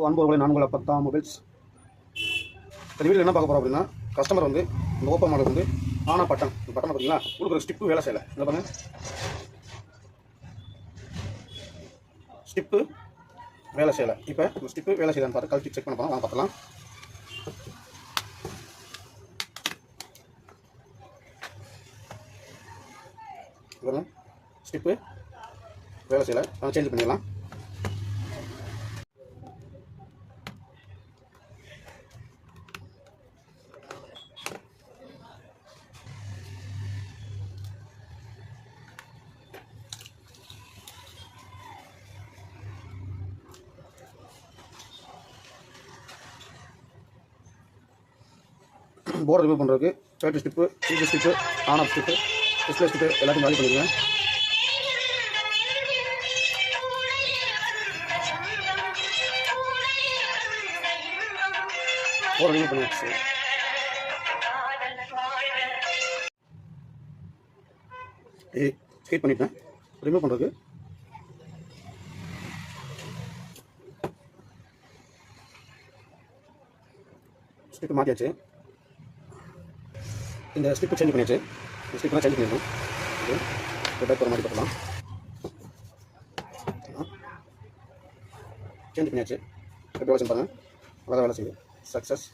அன்புகளை நான்குள்ள 10 mobiles. இந்த video என்ன பார்க்க போகிறோம் அப்படின்னா, கஸ்டமர் வந்து இந்த ஓப்பன் மாடல் வந்து ஆனா பட்டன் பார்த்தீங்களா, கொடுக்குற ஸ்டிப்பு வேலை செய்யலை. இந்த பாருங்க, ஸ்டிப்பு வேலை செய்யலை. இப்போ இந்த ஸ்டிப்பு வேலை செய்யலான்னு பார்த்து கழட்டி செக் பண்ண போகிறோம். வாங்க பார்க்கலாம். பாருங்க, ஸ்டிப்பு வேலை செய்யலை. சேஞ்ச் பண்ணிடலாம். போர்டு ரிமூவ் பண்ணுறதுக்கு பேட்டரி ஸ்டிப்பு, சிஜி ஸ்டிப்பு, ஆன் ஆஃப் ஸ்டிப்பு, டிஸ்பிளே ஸ்டிப்பு எல்லாத்தையும் காலி பண்ணிடுங்க. போர்டு ரிமூவ் பண்ணியாச்சு. ஹீட் பண்ணிட்டேன். ரிமூவ் பண்ணுறதுக்கு ஸ்டிப்பு மாற்றியாச்சு. இந்த ஸ்டிப்பு சேஞ்ச் பண்ணியாச்சு. இந்த ஸ்டிப்லாம் சேஞ்ச் பண்ணிடணும். இது பேக் போகிற மாதிரி பார்க்கலாம். சேஞ்ச் பண்ணியாச்சு. எப்படி வேலை செய்ய பாருங்கள். அழகாக வேலை செய்யுது. சக்ஸஸ்.